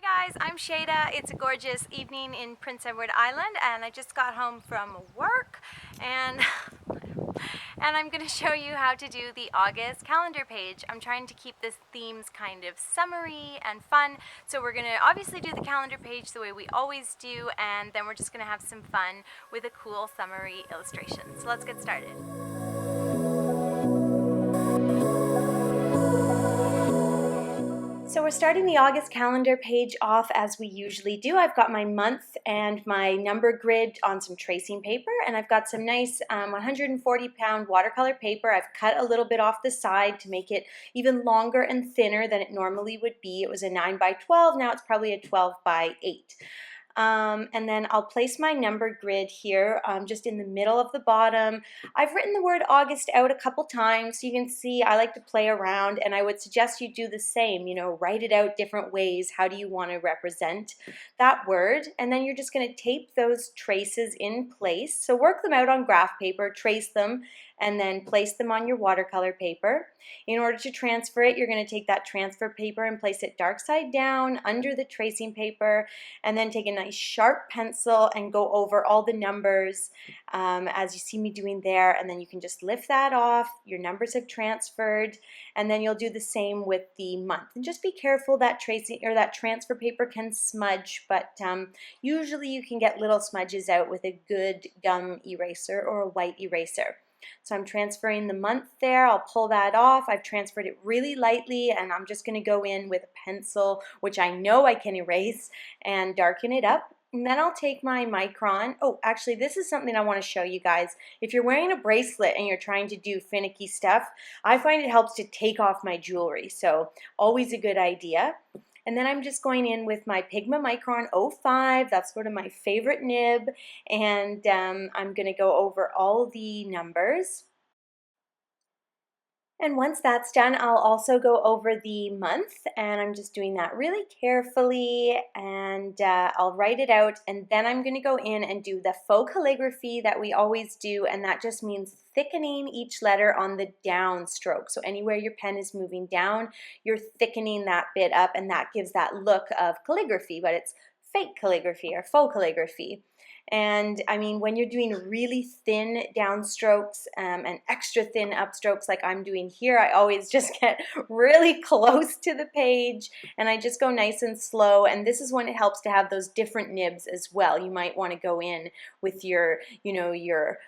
Hi guys, I'm Shayda. It's a gorgeous evening in Prince Edward Island and I just got home from work and I'm going to show you how to do the August calendar page. I'm trying to keep this themes kind of summery and fun, so we're going to obviously do the calendar page the way we always do, and then we're just going to have some fun with a cool summery illustration. So let's get started. So we're starting the August calendar page off as we usually do. I've got my month and my number grid on some tracing paper, and I've got some nice 140-pound watercolor paper. I've cut a little bit off the side to make it even longer and thinner than it normally would be. It was a 9 by 12, now it's probably a 12 by 8. And then I'll place my number grid here just in the middle of the bottom. I've written the word August out a couple times, so you can see I like to play around, and I would suggest you do the same. You know, write it out different ways. How do you want to represent that word? And then you're just going to tape those traces in place. So work them out on graph paper, trace them, and then place them on your watercolor paper. In order to transfer it, you're going to take that transfer paper and place it dark side down under the tracing paper, and then take a nice sharp pencil and go over all the numbers as you see me doing there, and then you can just lift that off. Your numbers have transferred, and then you'll do the same with the month. And just be careful that tracing or that transfer paper can smudge, but usually you can get little smudges out with a good gum eraser or a white eraser. So I'm transferring the month there. I'll pull that off. I've transferred it really lightly, and I'm just going to go in with a pencil, which I know I can erase, and darken it up. And then I'll take my micron. Oh, actually, this is something I want to show you guys. If you're wearing a bracelet and you're trying to do finicky stuff, I find it helps to take off my jewelry. So always a good idea. And then I'm just going in with my Pigma Micron 05. That's sort of my favorite nib. And I'm going to go over all the numbers. And once that's done, I'll also go over the month, and I'm just doing that really carefully, and I'll write it out, and then I'm going to go in and do the faux calligraphy that we always do, and that just means thickening each letter on the down stroke. So anywhere your pen is moving down, you're thickening that bit up, and that gives that look of calligraphy, but it's fake calligraphy or faux calligraphy. And I mean, when you're doing really thin downstrokes and extra thin upstrokes like I'm doing here, I always just get really close to the page, and I just go nice and slow. And this is when it helps to have those different nibs as well. You might want to go in with your, your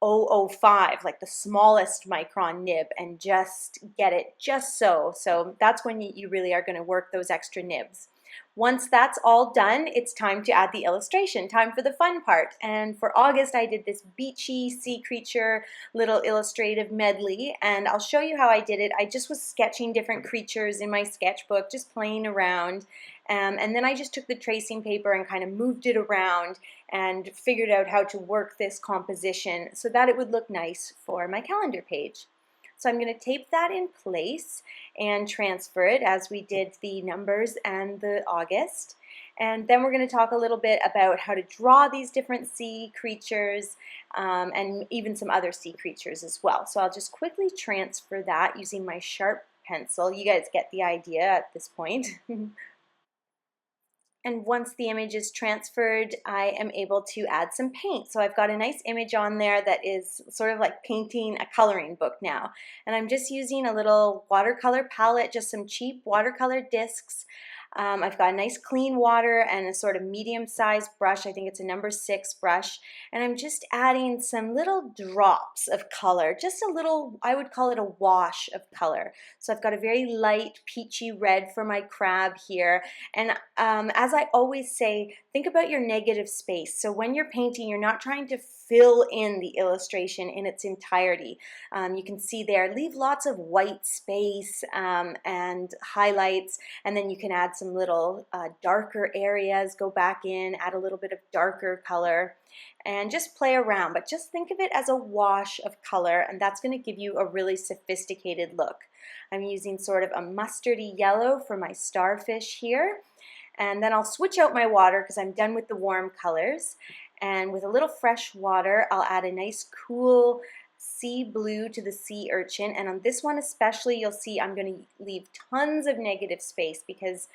005, like the smallest micron nib, and just get it just so. So that's when you really are going to work those extra nibs. Once that's all done, it's time to add the illustration, time for the fun part. And for August, I did this beachy sea creature little illustrative medley, and I'll show you how I did it. I just was sketching different creatures in my sketchbook, just playing around. And then I just took the tracing paper and kind of moved it around and figured out how to work this composition so that it would look nice for my calendar page. So I'm going to tape that in place and transfer it as we did the numbers and the August. And then we're going to talk a little bit about how to draw these different sea creatures and even some other sea creatures as well. So I'll just quickly transfer that using my sharp pencil. You guys get the idea at this point. And once the image is transferred, I am able to add some paint. So I've got a nice image on there that is sort of like painting a coloring book now. And I'm just using a little watercolor palette, just some cheap watercolor discs. I've got a nice clean water and a sort of medium-sized brush. I think it's a number 6 brush. And I'm just adding some little drops of color, just a little, I would call it a wash of color. So I've got a very light peachy red for my crab here. And as I always say, think about your negative space. So when you're painting, you're not trying to fill in the illustration in its entirety. You can see there, leave lots of white space and highlights, and then you can add some little darker areas, go back in, add a little bit of darker color, and just play around. But just think of it as a wash of color, and that's going to give you a really sophisticated look. I'm using sort of a mustardy yellow for my starfish here. And then I'll switch out my water because I'm done with the warm colors. And with a little fresh water, I'll add a nice cool sea blue to the sea urchin, and on this one especially you'll see I'm going to leave tons of negative space because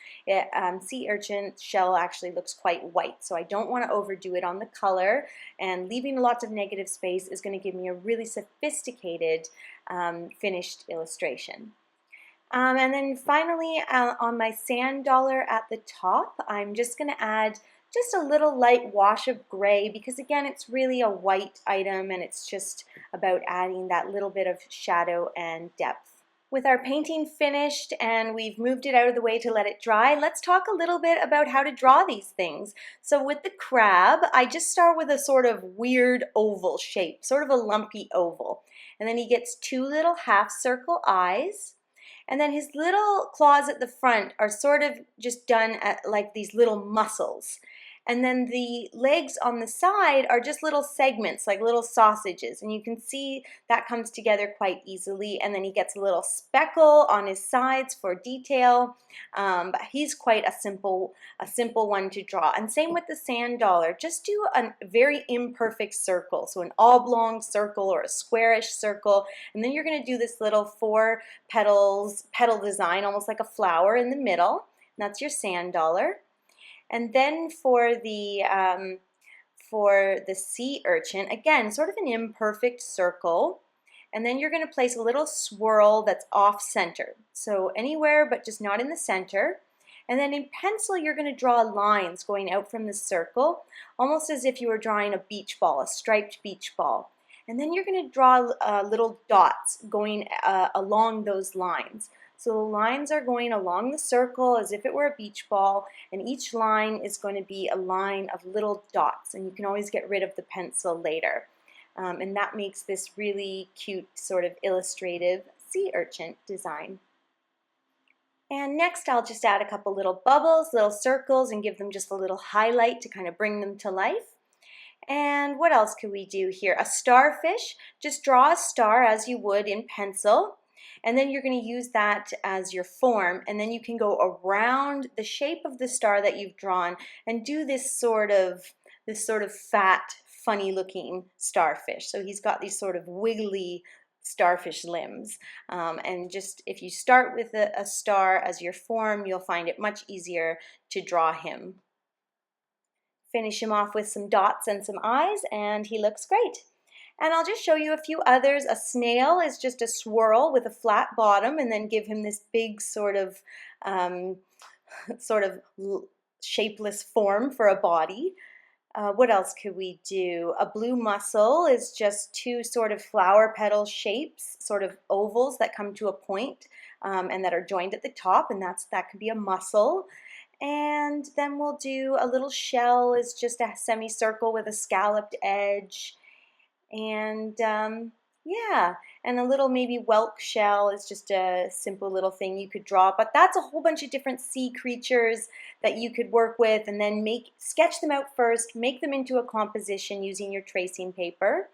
sea urchin shell actually looks quite white, so I don't want to overdo it on the color, and leaving lots of negative space is going to give me a really sophisticated finished illustration. And then finally on my sand dollar at the top, I'm just going to add just a little light wash of gray because again it's really a white item and it's just about adding that little bit of shadow and depth. With our painting finished and we've moved it out of the way to let it dry, let's talk a little bit about how to draw these things. So with the crab, I just start with a sort of weird oval shape, sort of a lumpy oval. And then he gets two little half circle eyes. And then his little claws at the front are sort of just done at like these little muscles. And then the legs on the side are just little segments, like little sausages. And you can see that comes together quite easily. And then he gets a little speckle on his sides for detail. But he's quite a simple one to draw. And same with the sand dollar. Just do a very imperfect circle. So an oblong circle or a squarish circle. And then you're going to do this little four petal design, almost like a flower in the middle. And that's your sand dollar. And then for the sea urchin, again, sort of an imperfect circle. And then you're going to place a little swirl that's off center. So anywhere but just not in the center. And then in pencil, you're going to draw lines going out from the circle, almost as if you were drawing a beach ball, a striped beach ball. And then you're going to draw little dots going along those lines. So the lines are going along the circle as if it were a beach ball, and each line is going to be a line of little dots, and you can always get rid of the pencil later. And that makes this really cute sort of illustrative sea urchin design. And next I'll just add a couple little bubbles, little circles, and give them just a little highlight to kind of bring them to life. And what else could we do here? A starfish. Just draw a star as you would in pencil. And then you're going to use that as your form, and then you can go around the shape of the star that you've drawn and do this sort of fat, funny looking starfish. So he's got these sort of wiggly starfish limbs. And just if you start with a star as your form, you'll find it much easier to draw him. Finish him off with some dots and some eyes, and he looks great. And I'll just show you a few others. A snail is just a swirl with a flat bottom, and then give him this big sort of shapeless form for a body. What else could we do? A blue mussel is just two sort of flower petal shapes, sort of ovals that come to a point and that are joined at the top, and that could be a mussel. And then we'll do a little shell is just a semicircle with a scalloped edge. And yeah, and a little maybe whelk shell is just a simple little thing you could draw, but that's a whole bunch of different sea creatures that you could work with, and then sketch them out first, make them into a composition using your tracing paper.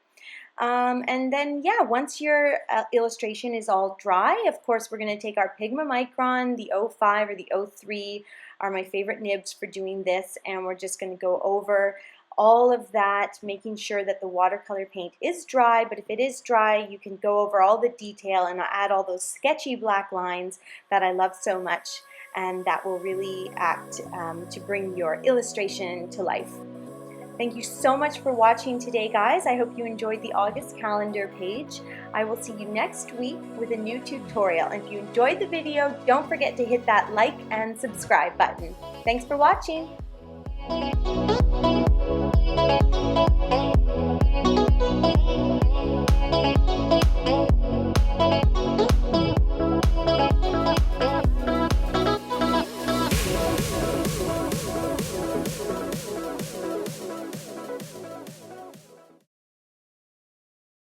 And then yeah, once your illustration is all dry, of course we're going to take our Pigma Micron, the 05 or the 03 are my favorite nibs for doing this, and we're just going to go over all of that, making sure that the watercolor paint is dry, but if it is dry, you can go over all the detail and add all those sketchy black lines that I love so much, and that will really act to bring your illustration to life. Thank you so much for watching today, guys. I hope you enjoyed the August calendar page. I will see you next week with a new tutorial. And if you enjoyed the video, don't forget to hit that like and subscribe button. Thanks for watching.